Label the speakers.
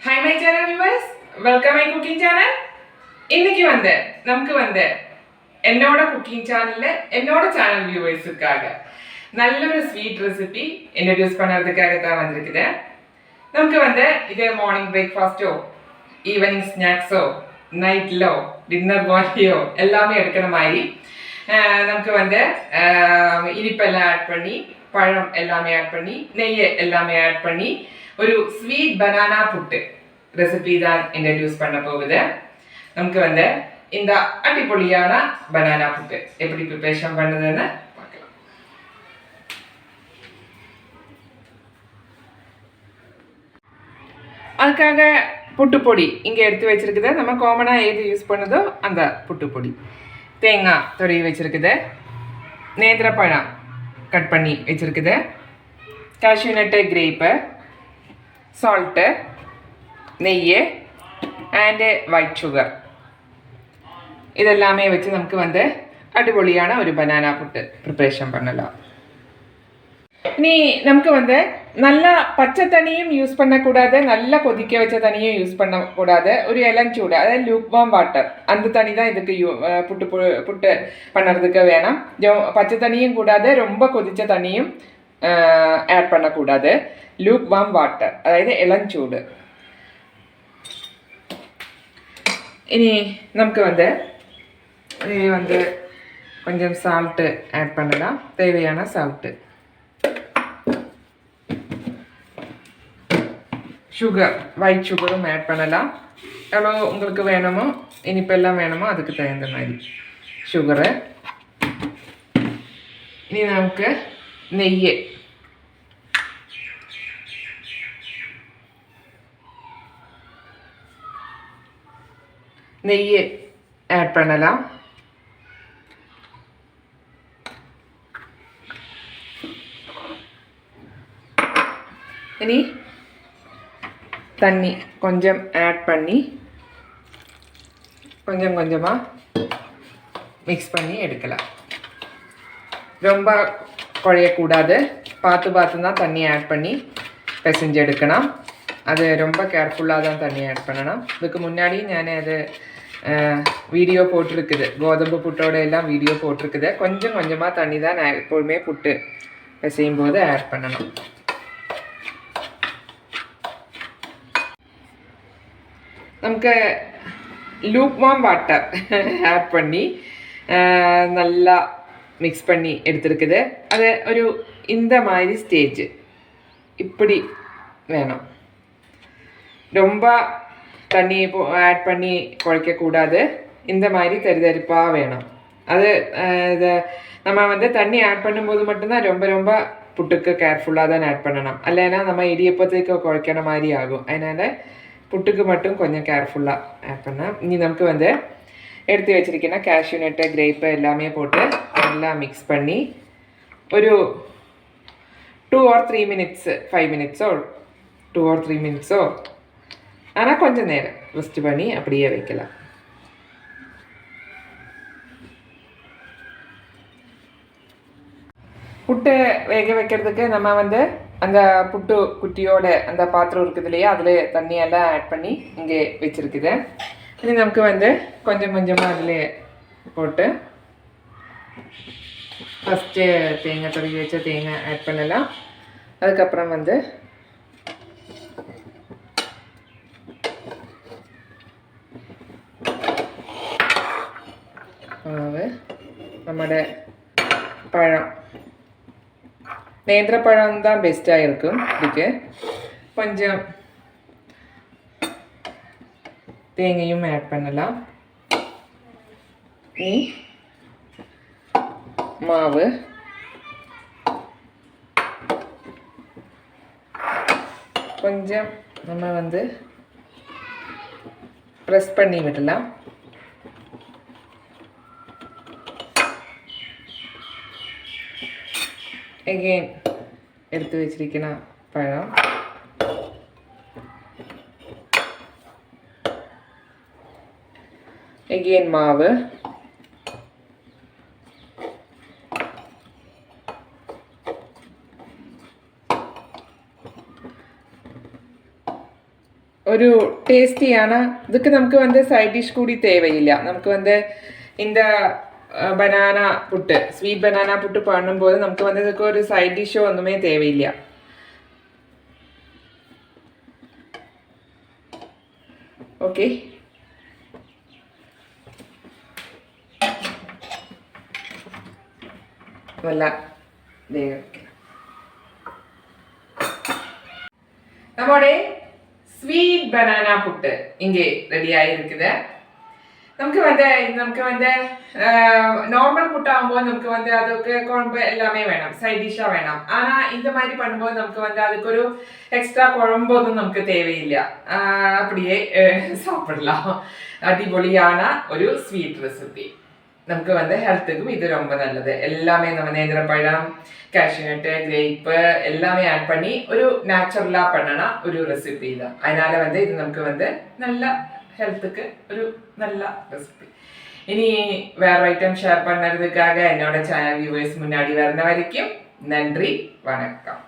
Speaker 1: Hi my channel viewers, welcome my cooking channel. இன்னைக்கு நமக்கு என்னோட குக்கிங் சேனல்ல என்னோட சேனல் வியூவர்ஸுக்காக நல்ல ஒரு ஸ்வீட் ரெசிபி இன்ட்ரோ듀ce பண்றதுக்காக தான் வந்திருக்குது. நமக்கு இது மார்னிங் பிரேக்ஃபாஸ்டோ, ஈவினிங் ஸ்நாக்ஸோ, நைட்லோ, டின்னர் பார்ட்டியோ எல்லாமே எடுக்கிற மாதிரி நமக்கு இனிப்பெல்லாம் ஆட் பண்ணி, பழம் எல்லாமே ஆட் பண்ணி, நெய் எல்லாமே ஆட் பண்ணி ஒரு ஸ்வீட் பனானா புட்டு ரெசிபி தான் இன்ட்ரடியூஸ் பண்ண போகுது. நமக்கு இந்த அடிப்பொலியான பனானா புட்டு எப்படி ப்ரிப்பரேஷன் பண்ணுதுன்னு பார்க்கலாம். அதுக்காக புட்டுப்பொடி இங்கே எடுத்து வச்சிருக்குது. நம்ம காமனாக எது யூஸ் பண்ணுதோ அந்த புட்டுப்பொடி. தேங்காய் துருவி வச்சிருக்குது, நேந்திரப்பழம் கட் பண்ணி வச்சிருக்குது, காஷ்யூ நட்டு, கிரேப்பு, சால்ட்டு, நெய் அண்டு ஒயிட் சுகர் இதெல்லாமே வச்சு நமக்கு அடிப்பொலியான ஒரு பனானா புட்டு ப்ரிப்பரேஷன் பண்ணலாம். இனி நமக்கு நல்லா பச்சை தண்ணியும் யூஸ் பண்ணக்கூடாது, நல்லா கொதிக்க வச்ச தண்ணியும் யூஸ் பண்ணக்கூடாது. ஒரு இளஞ்சூடு, அதாவது லூக்வார்ம் வாட்டர், அந்த தண்ணி தான் இதுக்கு புட்டு பண்ணுறதுக்கு வேணும். பச்சை தண்ணியும் கூடாது, ரொம்ப கொதித்த தண்ணியும் ஆட் பண்ணக்கூடாது. லூக்வார்ம் வாட்டர், அதாவது இளஞ்சூடு. இனி நமக்கு கொஞ்சம் சால்ட்டு ஆட் பண்ணலாம், தேவையான சால்ட்டு. சுகர், ஒயிட் சுகரும் ஆட் பண்ணலாம். எவ்வளோ உங்களுக்கு வேணுமோ, இனிப்பெல்லாம் வேணுமோ அதுக்கு தகுந்த மாதிரி சுகரு. இனி நமக்கு நெய், நெய் ஆட் பண்ணலாம். இனி தண்ணி கொஞ்சம் ஆட் பண்ணி கொஞ்சம் கொஞ்சமாக மிக்ஸ் பண்ணி எடுக்கலாம். ரொம்ப குழையக்கூடாது, பார்த்து பார்த்து தான் தண்ணி ஆட் பண்ணி பிசைஞ்சு எடுக்கணும். அது ரொம்ப கேர்ஃபுல்லாக தான் தண்ணி ஆட் பண்ணணும். இதுக்கு முன்னாடி நான் அது வீடியோ போட்டிருக்குது, கோதம்பு புட்டோட எல்லாம் வீடியோ போட்டிருக்குது. கொஞ்சம் கொஞ்சமாக தண்ணி தான் நான் எப்போதுமே புட்டு பிசையும் போது ஆட் பண்ணணும். நமக்கு லூக்வார்ம் வாட்டர் ஆட் பண்ணி நல்லா மிக்ஸ் பண்ணி எடுத்துருக்குது. அது ஒரு இந்த மாதிரி ஸ்டேஜ் இப்படி வேணும். ரொம்ப தண்ணி ஆட் பண்ணி குழைக்கக்கூடாது, இந்த மாதிரி தரிதரிப்பாக வேணும். அது இதை நம்ம தண்ணி ஆட் பண்ணும்போது மட்டும்தான் ரொம்ப ரொம்ப புட்டுக்கு கேர்ஃபுல்லாக தான் ஆட் பண்ணணும். இல்லைன்னா நம்ம இடியப்பத்துக்கு குழைக்கிற மாதிரி ஆகும். அதனால் புட்டுக்கு மட்டும் கொஞ்சம் கேர்ஃபுல்லாக ஆட் பண்ணால். இனி நமக்கு எடுத்து வச்சிருக்கேன்னா காஷ்யூ நட்டு, கிரேப்பு எல்லாமே போட்டு நல்லா மிக்ஸ் பண்ணி ஒரு 2 or 3 minutes, 5 minutes or 2 or 3 minutes ஆனால் கொஞ்சம் நேரம் ரெஸ்ட் பண்ணி அப்படியே வைக்கலாம். புட்டு வேக வைக்கிறதுக்கு நம்ம அந்த புட்டு குட்டியோட அந்த பாத்திரம் இருக்குது இல்லையா, அதில் தண்ணியெல்லாம் ஆட் பண்ணி இங்கே வச்சுருக்குது. இனி நமக்கு கொஞ்சம் கொஞ்சமாக அதில் போட்டு ஃபஸ்ட்டு தேங்காய் துருவி வச்ச தேங்காய் ஆட் பண்ணலாம். அதுக்கப்புறம் மாவு, நம்மளோட பழம், நேந்திரப்பழம் தான் பெஸ்ட்டாக இருக்கும். இதுக்கு கொஞ்சம் தேங்காயும் ஆட் பண்ணலாம். மாவு கொஞ்சம் நம்ம ப்ரெஸ் பண்ணி விடலாம். எகெயின் எடுத்து வச்சிருக்கேன் பழம், எகெயின் மாவு, ஒரு டேஸ்டியான இதுக்கு நமக்கு வந்து சைட் டிஷ் கூடி தேவையில்லை. நமக்கு வந்து இந்த பனானா புட்டு ஸ்வீட் பனானா புட்டு பண்ணும்போது நமக்கு வந்து இதுக்கு ஒரு சைட் டிஷ்ஷோ ஒன்றுமே தேவையில்லை. ஓகே, நல்லா நம்மளுடைய ஸ்வீட் பனானா புட்டு இங்கே ரெடி ஆகிருக்குது. நமக்கு வந்து நார்மல் புட்டாகும்போது நமக்கு வந்து அதுக்கு குழம்பு எல்லாமே வேணும், சைட் டிஷ்ஷாக வேணும். ஆனால் இந்த மாதிரி பண்ணும்போது நமக்கு வந்து அதுக்கு ஒரு எக்ஸ்ட்ரா குழம்போதும் நமக்கு தேவையில்லை, அப்படியே சாப்பிடலாம். அடிபொலியான ஒரு ஸ்வீட் ரெசிபி. நமக்கு வந்து ஹெல்த்துக்கும் இது ரொம்ப நல்லது. எல்லாமே நம்ம நேந்திரப்பழம், கேஷ்யூநட்டு, கிரேப்பு எல்லாமே ஆட் பண்ணி ஒரு நேச்சுரலாக பண்ணனா ஒரு ரெசிபி தான். அதனால வந்து இது நமக்கு வந்து நல்ல ஹெல்த்துக்கு ஒரு நல்ல ரெசிபி. இனி வேற ஐட்டம் ஷேர் பண்ணுறதுக்காக என்னோட சேனல் வியூவர்ஸ் முன்னாடி வரன வரைக்கும் நன்றி, வணக்கம்.